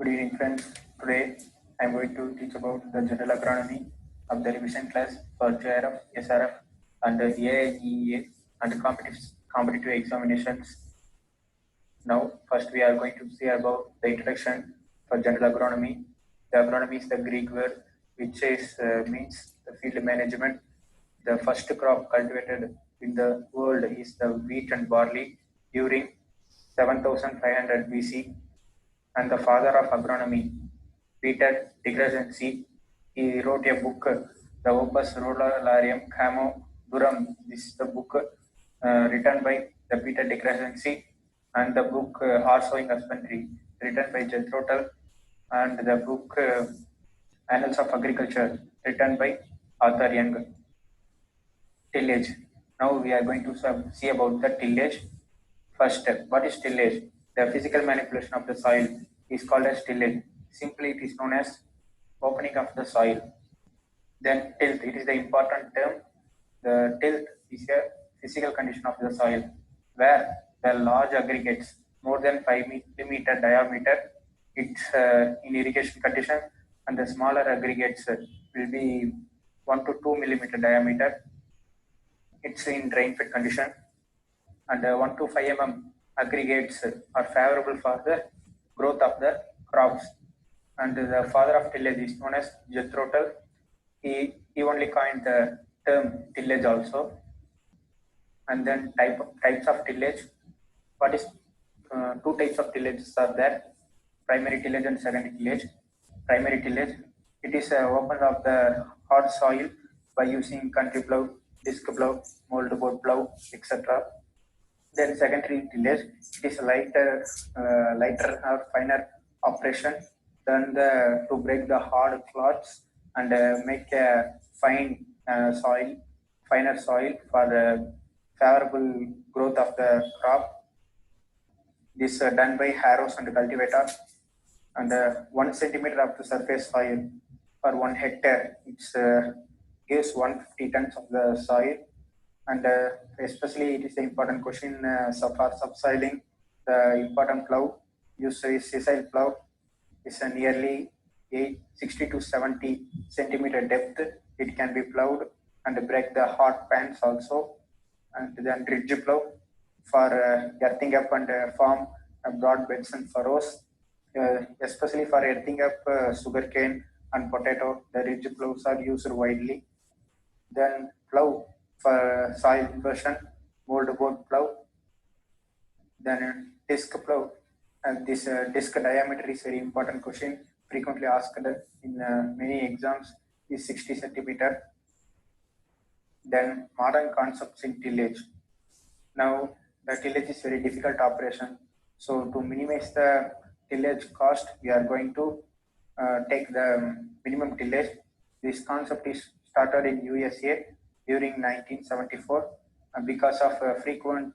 Good evening, friends. Today I am going to teach about the general agronomy of the revision class for JRF, SRF, and AIEA and competitive examinations. Now, first we are going to see about the introduction for general agronomy. The agronomy is the Greek word which means the field management. The first crop cultivated in the world is the wheat and barley during 7500 BC, and the father of agronomy, Peter de Crescenzi, he wrote a book, the Opus Ruralium Camo Durum. This is the book written by the Peter de Crescenzi, and the book Art Sowing Husbandry, written by Jethro Tull, and the book Annals of Agriculture, written by Arthur Young. Tillage. Now we are going to see about the tillage. First step, what is tillage? The physical manipulation of the soil is called as tillage. Simply, it is known as opening of the soil. Then tilt, it is the important term. The tilt is a physical condition of the soil where the large aggregates more than 5 millimeter diameter, it's in irrigation condition, and the smaller aggregates will be 1 to 2 millimeter diameter, it's in rain fed condition, and 1 to 5 mm aggregates are favorable for the growth of the crops. And the father of tillage is known as Jethro Tull. He only coined the term tillage also. And then types of tillage. What is two types of tillages are there? Primary tillage and secondary tillage. Primary tillage, it is open of the hard soil by using country plow, disc plow, moldboard plow, etc. Then secondary tillage, it is lighter or finer operation than to break the hard clods and make a finer soil for favorable growth of the crop. This is done by harrows and cultivator, and 1 centimeter of the surface soil per 1 hectare, it gives 150 tons of the soil. And especially it is the important question for subsoiling. The important plow used is sessile plow, is a nearly 60 to 70 centimeter depth. It can be plowed and break the hard pans also. And then ridge plow for earthing up and form broad beds and furrows, especially for earthing up sugarcane and potato. The ridge plows are used widely. Then plow for soil inversion, moldboard plow. Then disc plow, and this disc diameter is very important question, frequently asked in many exams, is 60 centimeter. Then modern concepts in tillage. Now the tillage is very difficult operation, so to minimize the tillage cost, we are going to take the minimum tillage. This concept is started in USA during 1974 because of frequent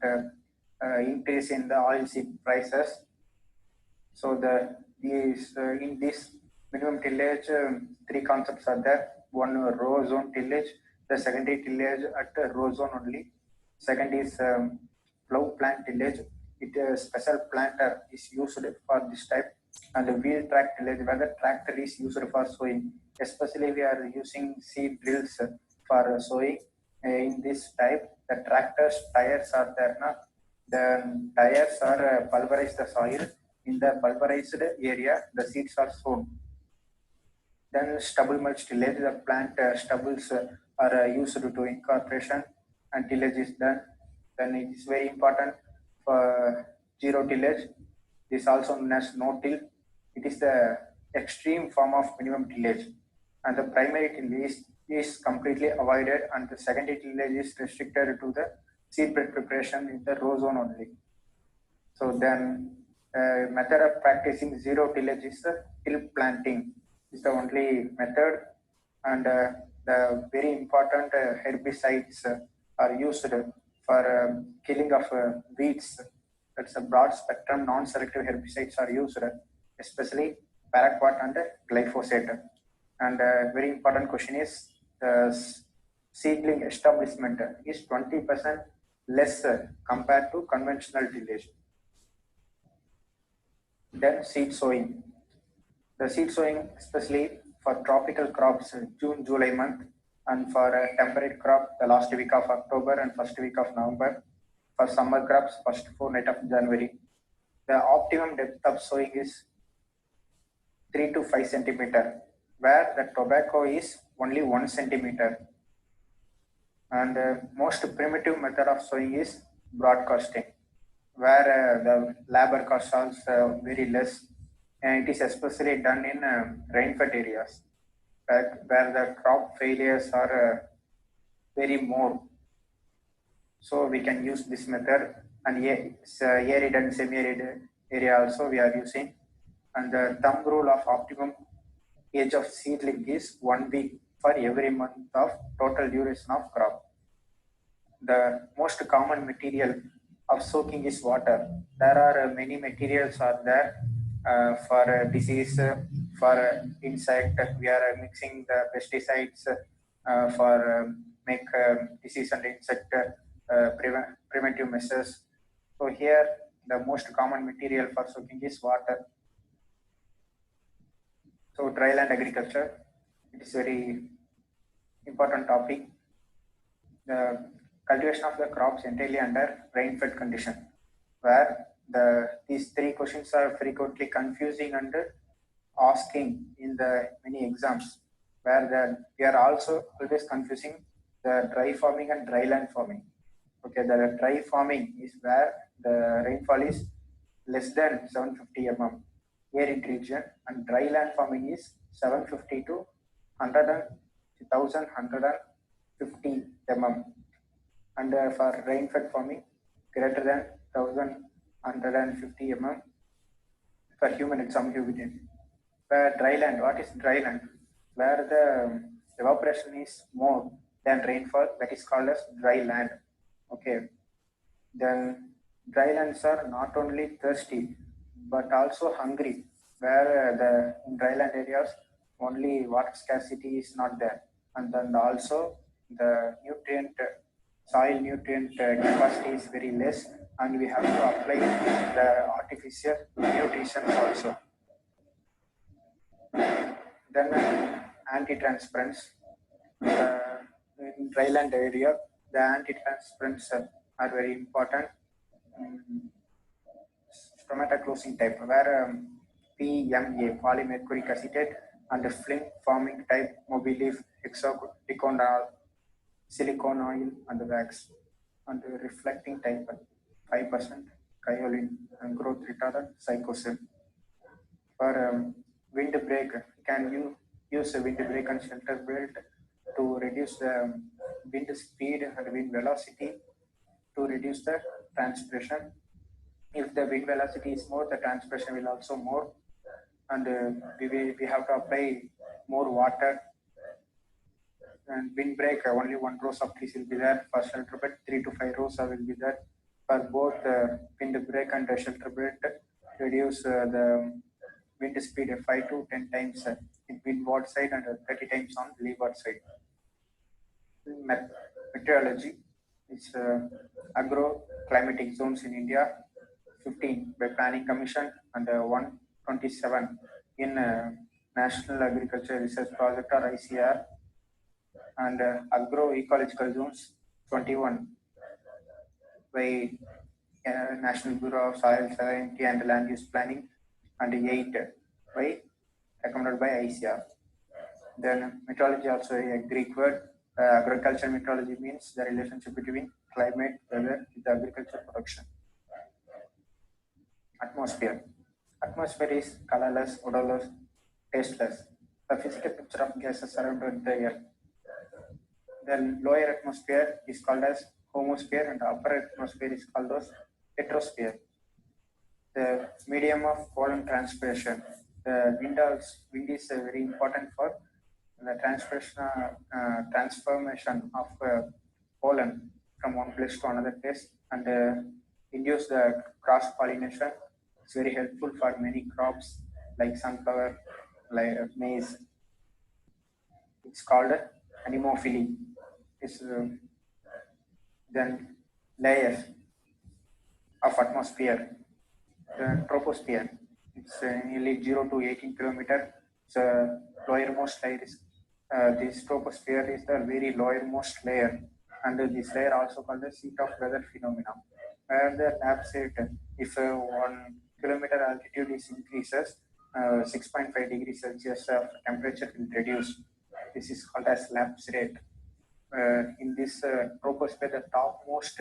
increase in the oilseed prices. So in this minimum tillage, 3 concepts are there. One, row zone tillage, the secondary tillage at row zone only. Second is plow plant tillage. A special planter is used for this type, and the wheel track tillage where the tractor is used for sowing. Especially we are using seed drills for sowing. In this type, the tractor's tires are there now. The tires are pulverize the soil. In the pulverized area, the seeds are sown. Then stubble mulch tillage, the plant stubbles are used to incorporation and tillage is done. Then it is very important for zero tillage. This is also known as no-till. It is the extreme form of minimum tillage. And the primary tillage is completely avoided, and the secondary tillage is restricted to the seedbed preparation in the row zone only. So then method of practicing zero tillage is the hill planting. Is the only method, and the very important herbicides are used for killing of weeds. That's a broad spectrum non-selective herbicides are used, especially paraquat and glyphosate. And very important question is the seedling establishment is 20% less compared to conventional tillage. Then seed sowing. The seed sowing, especially for tropical crops, June, July month, and for a temperate crop, the last week of October and first week of November. For summer crops, first fortnight of January. The optimum depth of sowing is 3 to 5 centimeter, where the tobacco is only 1 centimeter. And most primitive method of sowing is broadcasting, where the labor cost is very less, and it is especially done in rain-fed areas, where the crop failures are very more. So we can use this method, and arid and semi-arid area also we are using. And the thumb rule of optimum age of seedling is 1 week for every month of total duration of crop. The most common material of soaking is water. There are many materials are there for disease, for insect. We are mixing the pesticides for make disease and insect preventive measures. So here the most common material for soaking is water. So dryland agriculture, it is very important topic. The cultivation of the crops entirely under rain-fed condition, where these three questions are frequently confusing and asking in the many exams, where we are also always confusing the dry farming and dry land farming. Okay, the dry farming is where the rainfall is less than 750 mm arid region, and dry land farming is 750 to 1150 mm, and for rain-fed farming greater than 1150 mm for human exam humidity. Where dry land, what is dry land? Where the evaporation is more than rainfall, that is called as dry land. Okay. Then dry lands are not only thirsty but also hungry, where the in dryland areas only water scarcity is not there, and then also the soil nutrient capacity is very less, and we have to apply the artificial nutrition also. Then anti-transparents. In dryland area, the anti-transparents are very important. Stomata closing type, where PMA, polymercuric acetate, and film forming type, mobileaf, hexaconazole, silicone oil, and wax, and reflecting type, 5% kaolin, and growth retardant, psychosim. For wind break, can you use a wind break and shelter belt to reduce the wind speed and wind velocity to reduce the transpiration. If the wind velocity is more, the transpiration will also more, and we have to apply more water. And wind break, only 1 rows of trees will be there. For shelter bed, 3 to 5 rows will be there. For both wind break and shelter bed, reduce the wind speed 5 to 10 times in windward side and 30 times on leeward side. Meteorology is agro-climatic zones in India, 15 by Planning Commission, and 127 in National Agriculture Research Project or ICR, and agro-ecological zones, 21 by National Bureau of Soil Salinity and Land Use Planning, and 8 by recommended by ICR. Then meteorology also a Greek word. Agricultural meteorology means the relationship between climate, weather, with agriculture production. Atmosphere. Atmosphere is colorless, odorless, tasteless. The physical picture of gases surrounding the earth. The lower atmosphere is called as homosphere, and the upper atmosphere is called as heterosphere. The medium of pollen transpiration. The wind is very important for the transformation of pollen from one place to another place, and induce the cross pollination. It's very helpful for many crops like sunflower, like maize. It's called anemophily. It's then layers of atmosphere, the troposphere. It's nearly 0 to 18 kilometer. So lowermost layer is this troposphere is the very lowermost layer, and this layer also called the seat of weather phenomena. Where the lab said if 1 kilometer altitude is increases, 6.5 degrees Celsius of temperature will reduce. This is called as lapse rate. In this troposphere, the topmost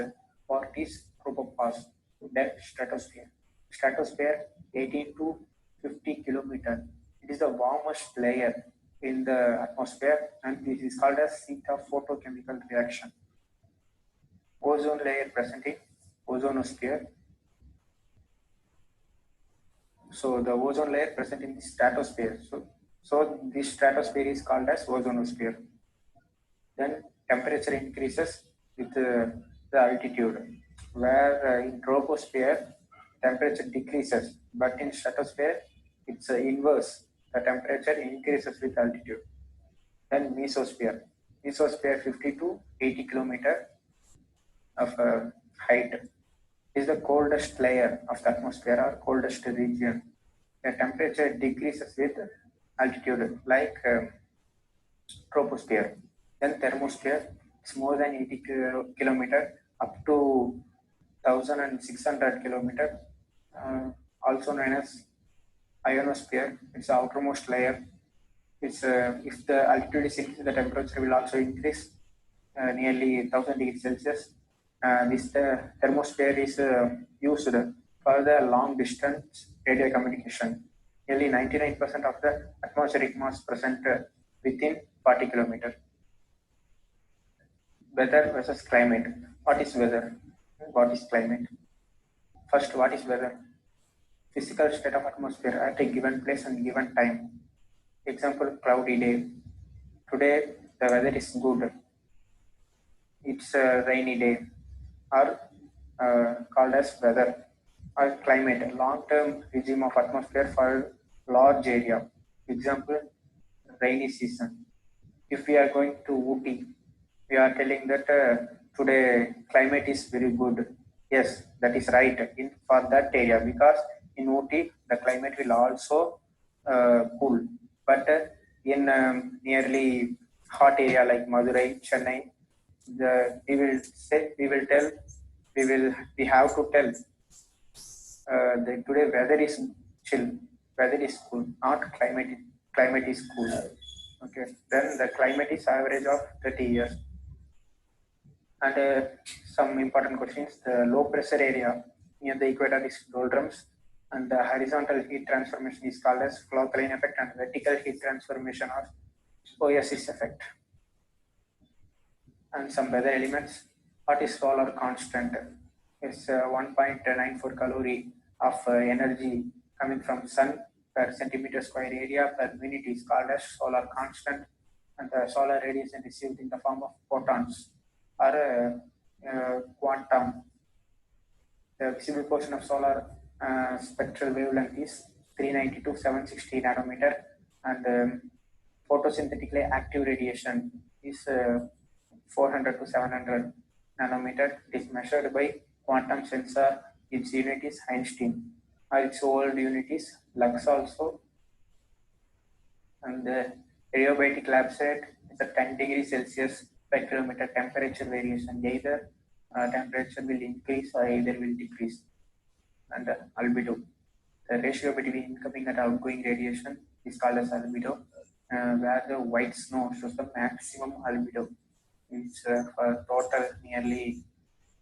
part is tropopause, then stratosphere. Stratosphere 18 to 50 kilometer. It is the warmest layer in the atmosphere, and this is called as seat of photochemical reaction. Ozone layer present in ozonosphere. So the ozone layer present in the stratosphere. So this stratosphere is called as ozonosphere. Then temperature increases with the altitude, where in troposphere temperature decreases, but in stratosphere it's inverse. The temperature increases with altitude. Then mesosphere. Mesosphere 50 to 80 kilometer of height is the coldest layer of the atmosphere or coldest region. The temperature decreases with altitude, like troposphere. Then thermosphere is more than 80 kilometer up to 1600 kilometer, also known as ionosphere. It's the outermost layer. It's if the altitude is increased, the temperature will also increase nearly 1000 degrees Celsius. This thermosphere is used for the long distance radio communication. Nearly 99% of the atmospheric mass present within 40 kilometers. Weather versus climate. What is weather? What is climate? First, what is weather? Physical state of atmosphere at a given place and given time. Example, cloudy day. Today, the weather is good. It's a rainy day, or called as weather. Or climate, long-term regime of atmosphere for large area. Example, rainy season. If we are going to Ooty, we are telling that today climate is very good. Yes, that is right in for that area, because in Ooty the climate will also cool. But in nearly hot area like Madurai, Chennai, we have to tell the today weather is chill, weather is cool, not climate is cool. Okay, then the climate is average of 30 years. And some important questions: the low pressure area near the equator is doldrums, and the horizontal heat transformation is called as Flood-Plain effect, and vertical heat transformation or oasis effect. And some weather elements. What is solar constant? It's 1.94 calorie of energy coming from sun per centimeter square area per minute is called as solar constant, and the solar radiation received in the form of photons or quantum. The visible portion of solar spectral wavelength is 390 to 760 nanometer, and photosynthetically active radiation is 400 to 700 nanometer. It is measured by quantum sensor. Its unit is Einstein. Its old unit is lux also. And the adiabatic lapse rate is a 10 degrees Celsius per kilometer temperature variation. Either temperature will increase or either will decrease. And albedo. The ratio between incoming and outgoing radiation is called as albedo, where the white snow shows the maximum albedo. It's for total nearly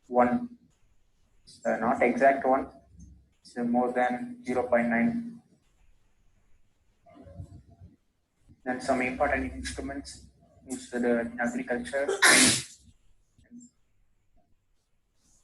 1. It's not exact 1. It's more than 0.9. Then some important instruments used in agriculture.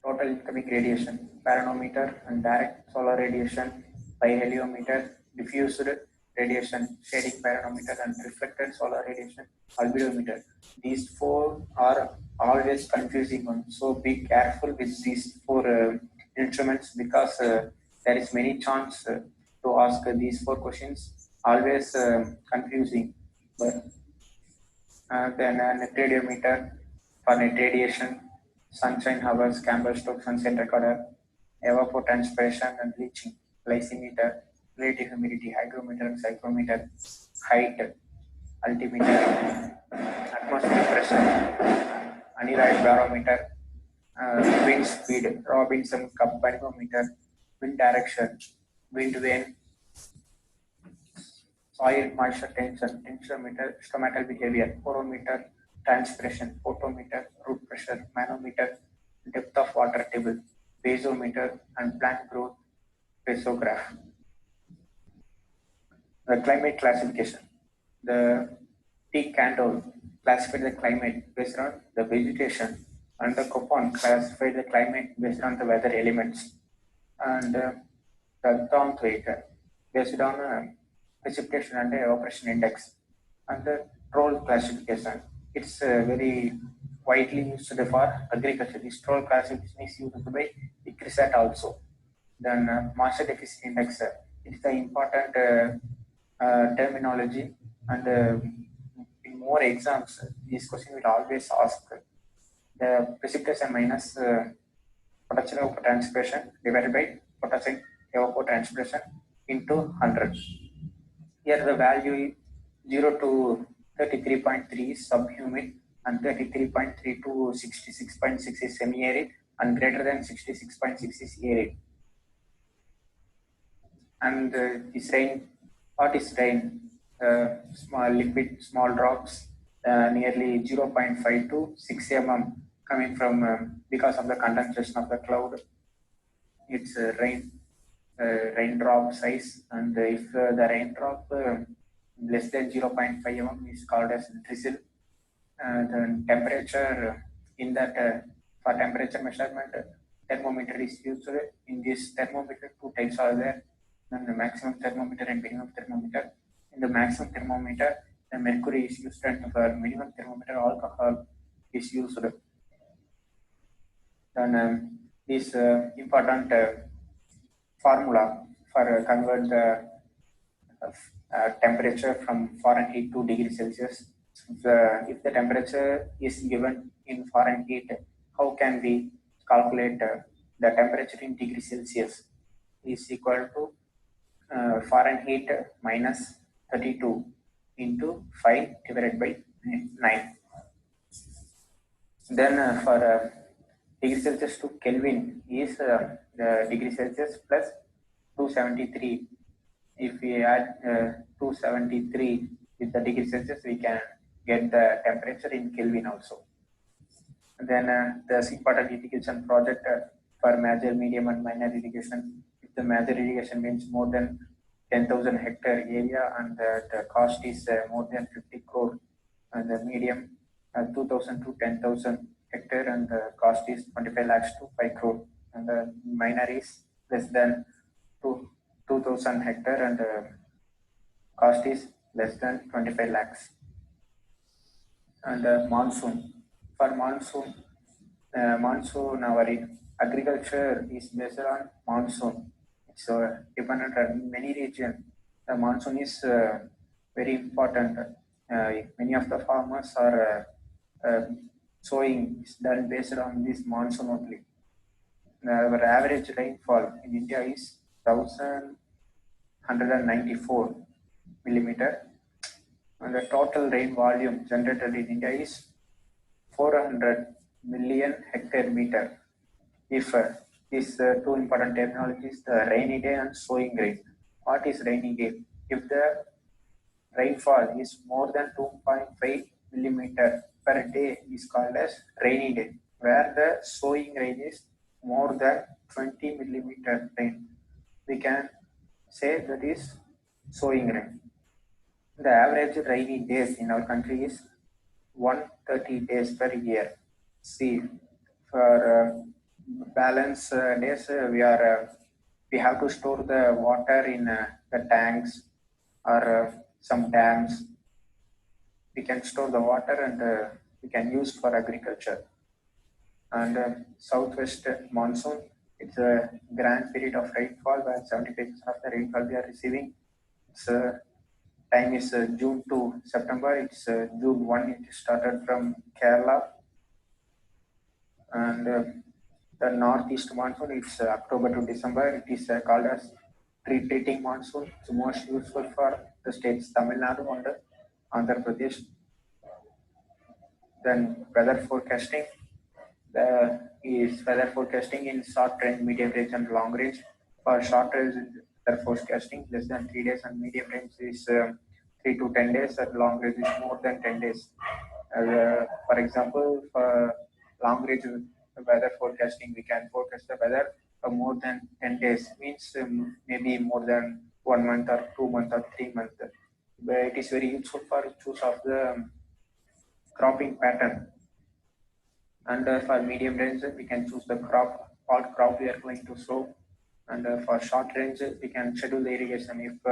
Total incoming radiation, pyranometer and direct solar radiation, heliometer, diffused radiation, shading pyranometer, and reflected solar radiation, albedometer. These four are always confusing ones. So be careful with these four instruments, because there is many chance to ask these four questions. Always confusing. But then a net radiometer for net radiation, sunshine hours, Campbell-Stokes sunshine recorder, evapotranspiration and bleaching, lysimeter, relative humidity, hygrometer, psychrometer, height, altimeter, atmospheric pressure, aneroid barometer, wind speed, Robinson cup barometer, wind direction, wind vane, soil moisture tension, tensiometer, stomatal behavior, porometer, transpiration, photometer, root pressure, manometer, depth of water table, basometer, and plant growth basograph. The climate classification. The T. Cantor classified the climate based on the vegetation, and the Köppen classified the climate based on the weather elements, and the Thornthwaite based on precipitation and evaporation index, and the Troll classification. It's very widely used for agriculture. This Troll classification is used by the CRISAT also. Then moisture deficit index. It is the important terminology, and in more exams, this question will always ask the precipitation minus potential evapotranspiration divided by potential evapotranspiration into 100. Here the value is 0 to 33.3 is subhumid, and 33.3 to 66.6 is semi-arid, and greater than 66.6 is arid. And this rain, what is rain? Small liquid, small drops, nearly 0.5 to 6 mm coming from because of the condensation of the cloud. It's raindrop size, and if the raindrop less than 0.5 mm is called as drizzle. The temperature in that for temperature measurement, thermometer is used. In this thermometer, two types are there. Then the maximum thermometer and minimum thermometer. In the maximum thermometer, the mercury is used, and for minimum thermometer, alcohol is used. Then this important formula for convert the temperature from Fahrenheit to degree Celsius. If the temperature is given in Fahrenheit, how can we calculate the temperature in degree Celsius? Is equal to Fahrenheit minus 32 into 5 divided by 9. Then for degree Celsius to Kelvin is the degree Celsius plus 273. If we add 273 with the degree Celsius, we can get the temperature in Kelvin also. And then the important irrigation project for major, medium, and minor irrigation. If the major irrigation means more than 10,000 hectare area, and the cost is more than 50 crore, and the medium 2,000 to 10,000 hectare, and the cost is 25 lakhs to 5 crore, and the minor is less than 2,000 hectare, and the cost is less than 25 lakhs. And monsoon. For monsoon, our agriculture is based on monsoon. It's dependent on many regions. The monsoon is very important. Many of the farmers are sowing is done based on this monsoon only. Our average rainfall in India is 1,194 millimeter, and the total rain volume generated in India is 400 million hectare meter. If these two important terminologies, the rainy day and sowing rain. What is rainy day? If the rainfall is more than 2.5 millimeter per day is called as rainy day, where the sowing rain is more than 20 millimeter rain. We can say that is sowing rain. The average rainy days in our country is 130 days per year. See, for balance days, we have to store the water in the tanks or some dams. We can store the water, and we can use for agriculture. And southwest monsoon, it's a grand period of rainfall where 70% of the rainfall we are receiving. It's time is June to September. It's June 1. It started from Kerala, and the northeast monsoon. It's October to December. It is called as treating monsoon is most useful for the states Tamil Nadu and Andhra Pradesh. Then weather forecasting. The is weather forecasting in short range, medium range, and long range. For short range weather forecasting, less than 3 days, and medium range is 3 to 10 days, and long range is more than 10 days. For example, for long range weather forecasting, we can forecast the weather for more than 10 days. Means maybe more than 1 month or 2 months or 3 months. But it is very useful for choose of the cropping pattern. And for medium range, we can choose the crop, what crop we are going to sow. And for short range, we can schedule the irrigation. If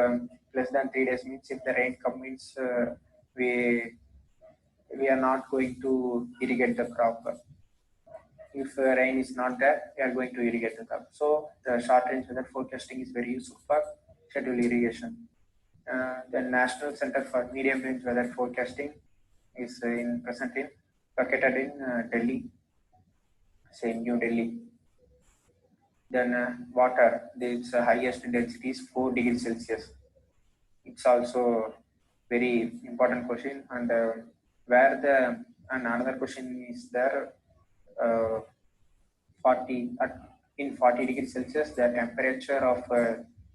less than 3 days means if the rain comes, means we are not going to irrigate the crop. If rain is not there, we are going to irrigate the crop. So the short range weather forecasting is very useful for schedule irrigation. The National Center for Medium Range Weather Forecasting is located in Delhi, say New Delhi. Then water, its highest density is 4 degrees Celsius. It's also very important question. And another question is there, 40 degrees Celsius, the temperature of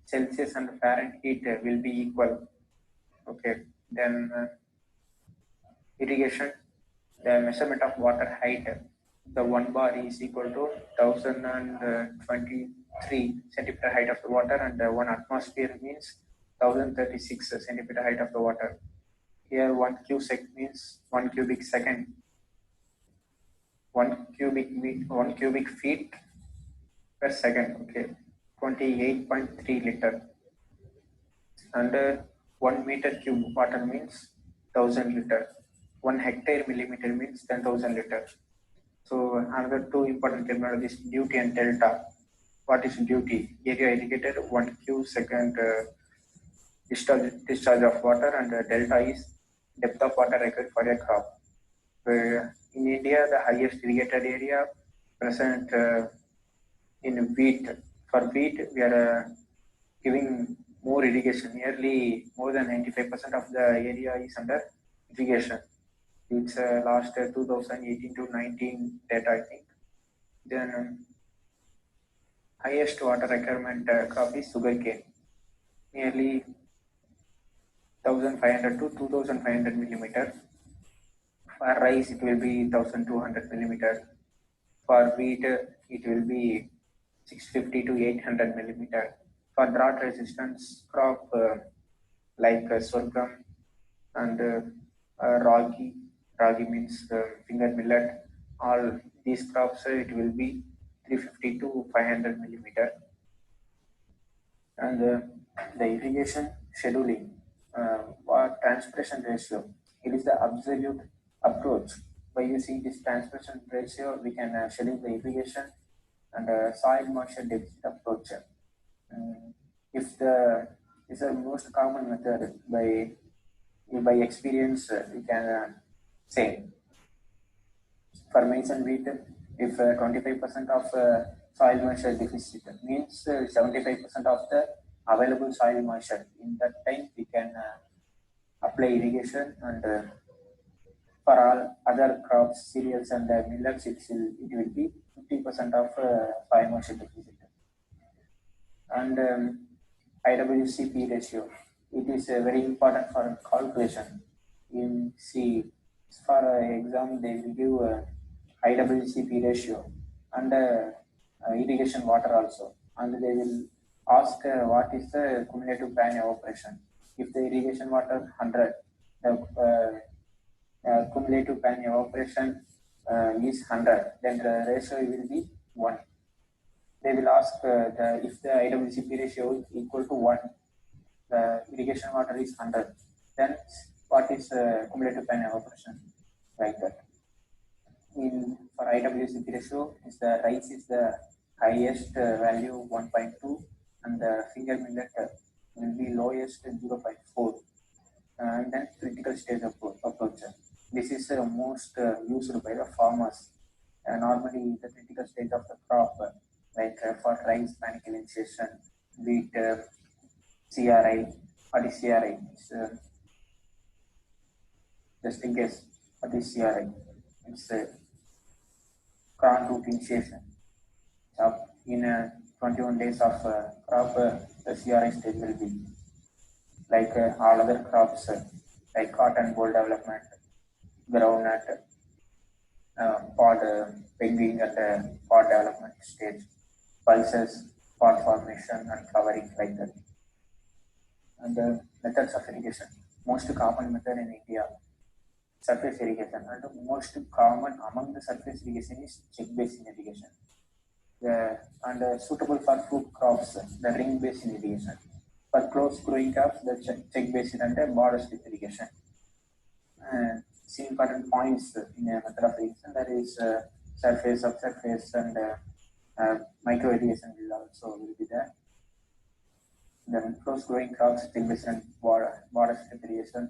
Celsius and Fahrenheit will be equal. Okay, then irrigation, the measurement of water height, the 1 bar is equal to 1023 centimeter height of the water, and 1 atmosphere means 1036 centimeter height of the water. Here 1 cubic means 1 cubic second, 1 cubic feet per second. Okay, 28.3 liter. And 1 meter cube water means 1000 liter. 1 hectare millimeter means 10,000 liter. So another two important terminologies, duty and delta. What is duty? Area irrigated, 1 cubic second discharge of water, and delta is depth of water required for a crop. In India, the highest irrigated area present in wheat. For wheat, we are giving more irrigation. Nearly more than 95% of the area is under irrigation. It's last 2018 to 19 data, I think. Then highest water requirement crop is sugarcane. Nearly 1500 to 2500 millimeter. For rice, it will be 1200 millimeter. For wheat, it will be 650 to 800 millimeter. For drought resistance crop like sorghum and ragi means finger millet, all these crops, it will be 350 to 500 millimeter. And the irrigation scheduling, or transpiration ratio, it is the absolute approach. By using this transpiration ratio, we can schedule the irrigation. And soil moisture deficit approach. If the is the most common method by experience, we can say. For maize and wheat, if 25% of soil moisture deficit means 75% of the available soil moisture, in that time we can apply irrigation. And for all other crops, cereals and millets, it will be 50% of soil moisture deficit. And IWCP ratio, it is very important for calculation. In C, for exam, they will give IWCP ratio and irrigation water also. And they will ask what is the cumulative pan evaporation. If the irrigation water 100, the cumulative pan evaporation is 100, then the ratio will be 1. They will ask if the IWCP ratio is equal to 1, the irrigation water is 100, then what is cumulative pan evaporation? Like that. For IWCP ratio, the rice is the highest value 1.2, and the finger millet will be lowest 0.4. And then critical stage approach. This is most used by the farmers. Normally, the critical stage of the crop, like for rice, panic initiation, wheat, CRI. What is CRI? It's, just in case, what is CRI? It's a crown root initiation. So in 21 days of crop, the CRI stage will be like all other crops, like cotton, boll development, groundnut, pod pegging at pod development stage, pulses, pod formation, and flowering like that. And the methods of irrigation. Most common method in India, surface irrigation. And the most common among the surface irrigation is check basin irrigation. And suitable for fruit crops, the ring basin irrigation. For close growing crops, the check basin and the border strip irrigation. See important points in a method of irrigation. There is surface, subsurface, and micro irrigation will be there. Then close growing crops, check basin and border strip irrigation.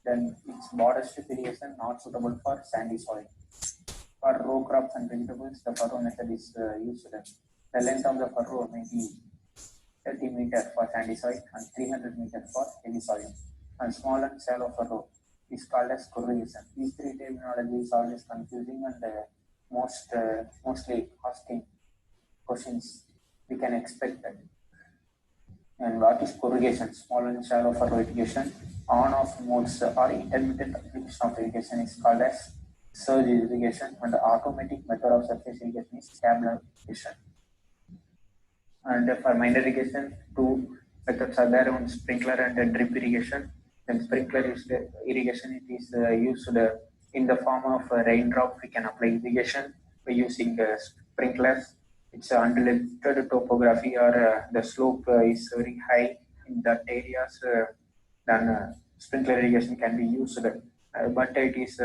Then it's border strip irrigation not suitable for sandy soil. For row crops and vegetables, the furrow method is used. The length of the furrow may be 30 meters for sandy soil and 300 meters for heavy soil. And small and shallow furrow is called as corrugation. These three terminologies are always confusing and mostly asking questions we can expect that. And what is corrugation? Small and shallow furrow irrigation. On-off modes or intermittent application of irrigation is called as surge irrigation, and the automatic method of surface irrigation is scabbler irrigation. And for minor irrigation, two methods are there: one sprinkler and drip irrigation. Then sprinkler irrigation, it is used in the form of raindrop. We can apply irrigation by using sprinklers. It's undulated topography or the slope is very high in that areas. Then sprinkler irrigation can be used, but it is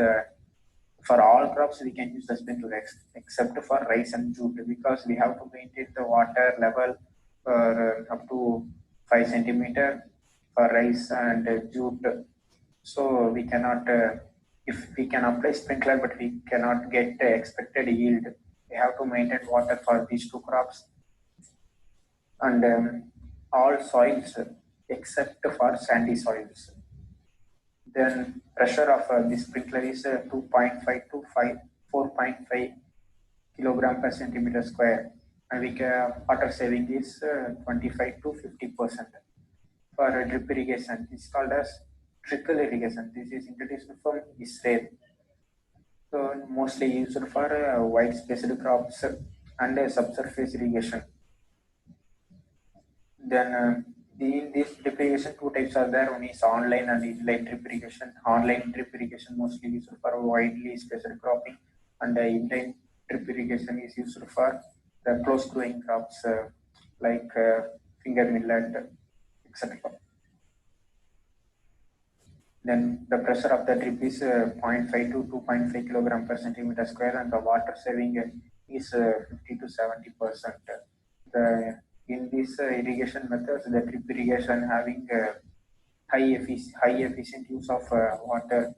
for all crops we can use the sprinkler except for rice and jute, because we have to maintain the water level for up to 5 centimeter for rice and jute. So we cannot, if we can apply sprinkler but we cannot get expected yield, we have to maintain water for these two crops. And all soils except for sandy soils. Then pressure of this sprinkler is 2.5 to 4.5 kilogram per centimeter square, and water saving is 25 to 50%. For drip irrigation, it's called as trickle irrigation. This is introduced from Israel. So mostly used for wide spaced crops and subsurface irrigation. Then in this drip irrigation, two types are there. One is online and inline drip irrigation. Online drip irrigation mostly used for widely spaced cropping, and inline drip irrigation is used for the close growing crops like finger millet, etc. Then the pressure of the drip is 0.5 to 2.5 kilogram per centimeter square, and the water saving is 50 to 70%. In these irrigation methods, the drip irrigation having high efficient use of water,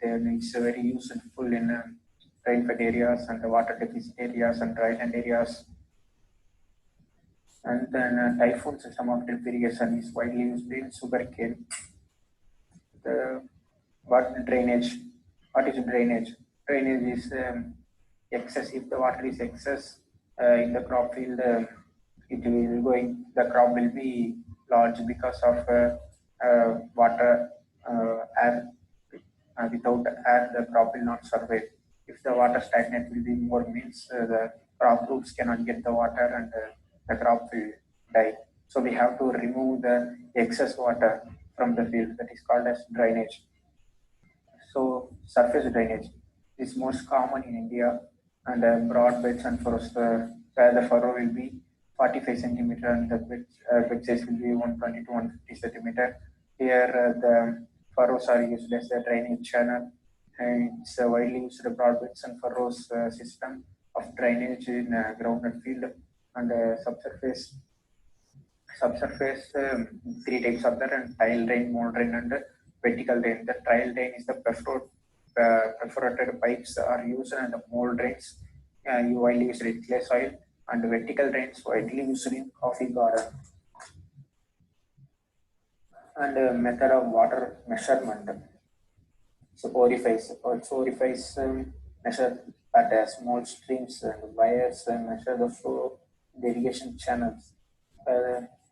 then it's very useful in rain-fed areas and water deficit areas and dry land areas. And then typhoon system of drip irrigation is widely used in sugarcane. What drainage? What is drainage? Drainage is excess. If the water is excess in the crop field, the crop will be large because of water, air. Without air, the crop will not survive. If the water stagnant, will be more, means the crop roots cannot get the water and the crop will die. So we have to remove the excess water from the field. That is called as drainage. So surface drainage is most common in India, and broad beds and furrows where the furrow will be 45 centimeter and the bed size will be 120 to 150 centimeter. Here the furrows are used as a drainage channel, and it's a widely used broad beds and furrows system of drainage in groundnut field. And subsurface, three types are there: and tile drain, mold drain, and vertical drain. The tile drain is the perforated pipes are used, and the mold drains you widely use in clay soil, and vertical drains widely used in coffee garden. And method of water measurement. So orifice measure at small streams and wires measure the flow of the irrigation channels.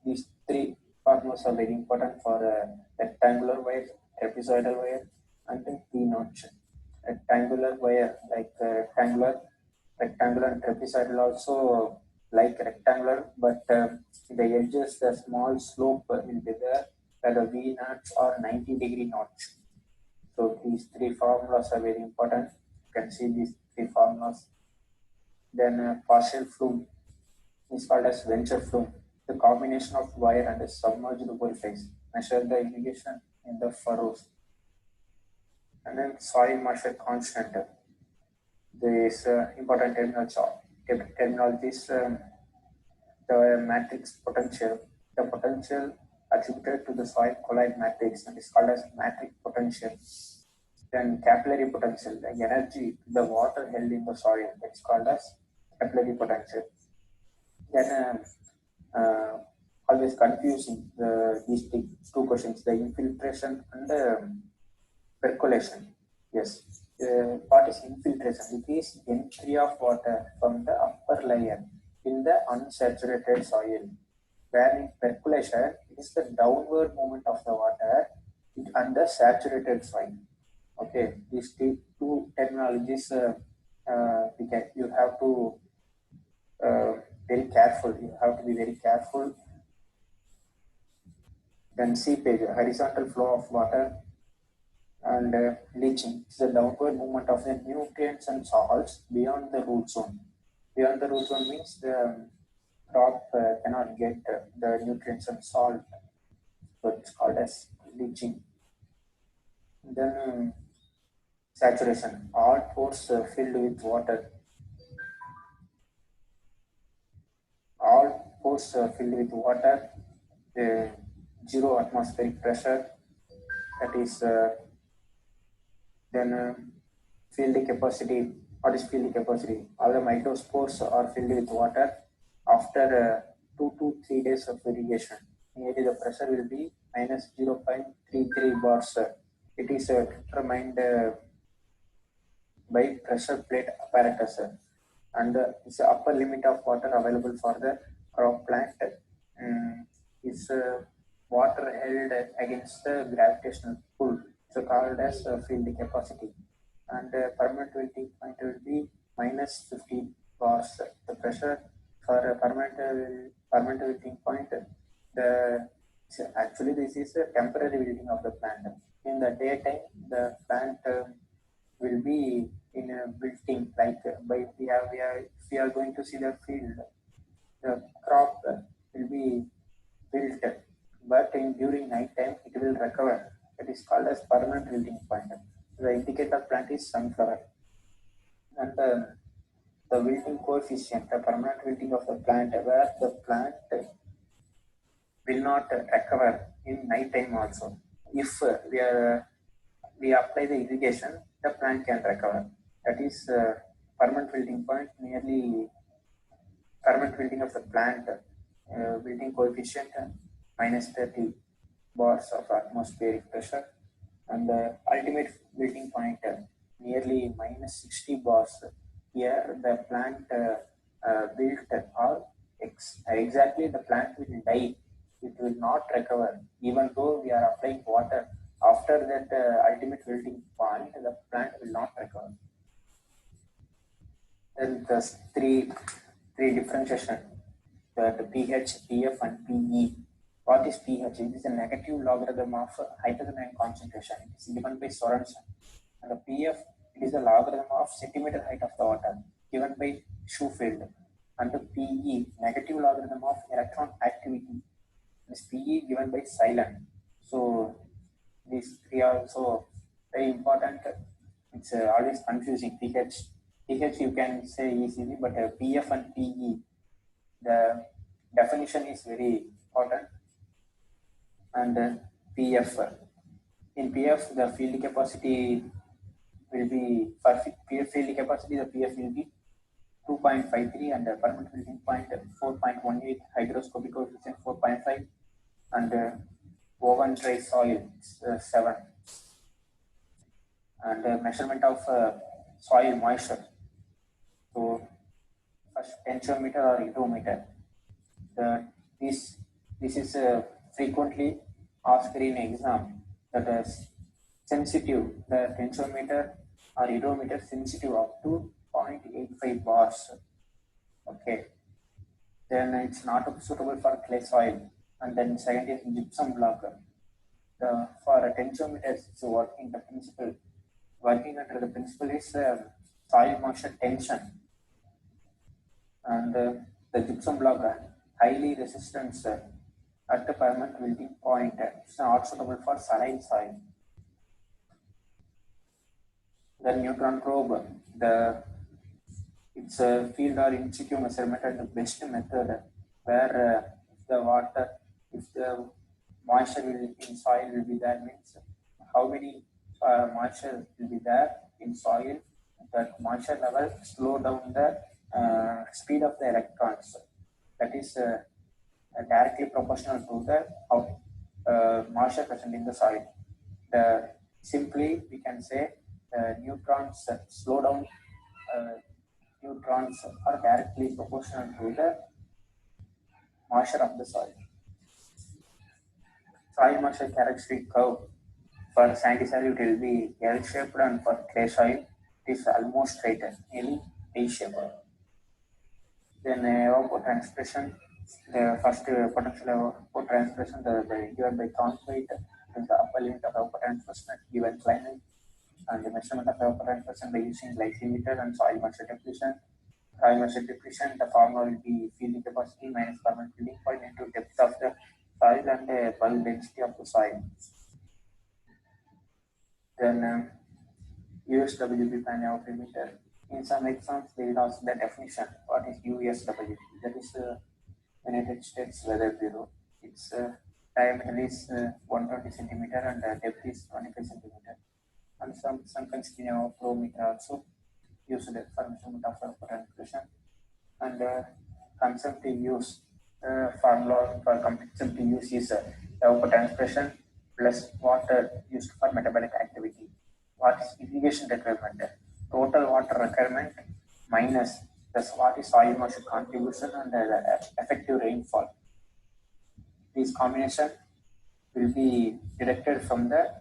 These three formulas are very important for rectangular wire, trapezoidal wire, and then P-notch. Rectangular wire like rectangular and trapezoidal also like rectangular, but the edges, the small slope will be there where the V knots are 90-degree notch. So these three formulas are very important. You can see these three formulas. Then partial flume is called as venture flume. The combination of wire and a submerged orifice measure the irrigation in the furrows. And then soil moisture constant. This important terminologies. The matrix potential. The potential attributed to the soil colloid matrix and is called as matrix potential. Then capillary potential, the energy, the water held in the soil, that's called as capillary potential. Then always confusing these two questions, the infiltration and percolation. Yes. What is infiltration? It is entry of water from the upper layer in the unsaturated soil. Where in percolation, it is the downward movement of the water on the saturated soil. Okay, these two terminologies you have to very careful. You have to be very careful. Then seepage, horizontal flow of water, and leaching is the downward movement of the nutrients and salts beyond the root zone. Beyond the root zone means the crop cannot get the nutrients and salt, so it's called as leaching. Then saturation, all pores filled with water. All pores filled with water, zero atmospheric pressure, that is then field capacity. What is field capacity? All the microspores are filled with water after 2 to 3 days of irrigation. Nearly the pressure will be minus 0.33 bars. It is determined by pressure plate apparatus, and it's the upper limit of water available for the crop plant. Is water held against the gravitational pull, so called as field capacity, and permanent wilting point will be minus 50 bars. The pressure for a permanent wilting point, actually this is a temporary wilting of the plant. In the daytime, the plant will be in a wilting, like if we are going to see the field, the crop will be wilt, but during night time it will recover. It is called as permanent wilting point. The indicator plant is sunflower, and the wilting coefficient, the permanent wilting of the plant, where the plant will not recover in night time also. If we apply the irrigation, the plant can recover. That is permanent wilting point, nearly permanent wilting of the plant, wilting coefficient minus 30 bars of atmospheric pressure, and the ultimate wilting point nearly minus 60 bars. Here the plant wilt or exactly the plant will die. It will not recover even though we are applying water. After that ultimate wilting point, the plant will not recover. Then the three differentiation, the pH, pF, and PE. What is pH? It is a negative logarithm of hydrogen ion concentration. It is given by Sorensen. And the pF, it is the logarithm of centimeter height of the water, given by Schofield. And the PE, negative logarithm of electron activity. This PE given by Silen. So these three are also very important. It's always confusing. pH you can say easily, but PF and PE, the definition is very important. And PF, in PF the field capacity will be, for field capacity the PF will be 2.53 and permanent melting point 4.18, hygroscopic coefficient 4.5, and oven dry soil 7, and measurement of soil moisture. So first tensiometer or hydrometer. This is frequently asked in exam, that is sensitive, the tensiometer or hydrometer sensitive up to 0.85 bars. Okay, then it's not suitable for clay soil. And then second is gypsum blocker. For a tensiometer, it's working under the principle is soil moisture tension, and the gypsum blocker highly resistance at the permanent melting point. It's not suitable for saline soil. The neutron probe, it's a field or in situ measurement and the best method where if the moisture in soil will be there, means how many moisture will be there in soil, that moisture level slow down the speed of the electrons. That is directly proportional to the moisture present in the soil. Simply we can say neutrons slow down. Neutrons are directly proportional to the moisture of the soil. Soil moisture characteristic curve for sandy soil it will be L-shaped, and for clay soil it is almost straight, nearly A-shaped. Then evapotranspiration, the first potential evapotranspiration, the given by concrete is the upper limit of evapotranspiration given climate, and the measurement of evapotranspiration by using glycimeter and soil moisture depletion. Soil moisture depletion, the formula will be field capacity minus permanent melting point into depth of the soil and the bulk density of the soil. Then USWP pan evaporimeter. In some exams, they will ask the definition. What is USWP? That is United States Weather Bureau. Its diameter is 120 centimeter and depth is 25 centimeter. And some sunken evaporometer also used for measurement of evapotranspiration. And consumptive use, formula for consumptive use is evapotranspiration plus water used for metabolic activity. What is irrigation requirement? Total water requirement minus what is soil moisture contribution and effective rainfall. This combination will be deducted from the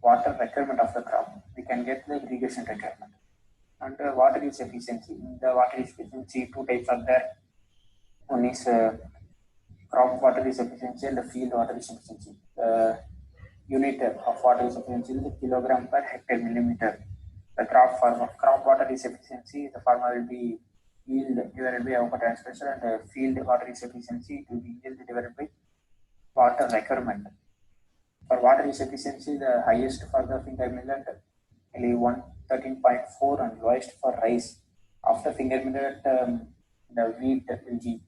water requirement of the crop. We can get the irrigation requirement. And water use efficiency. In the water use efficiency, two types are there. One is crop water use efficiency and the field water use efficiency. The unit of water use efficiency is the kilogram per hectare millimeter. The crop water use efficiency, the formula will be yield divided by evapotranspiration, and the field water use efficiency will be yield divided by water requirement. For water use efficiency, the highest for the finger millet, only 113.4, and lowest for rice. After finger millet, the wheat will be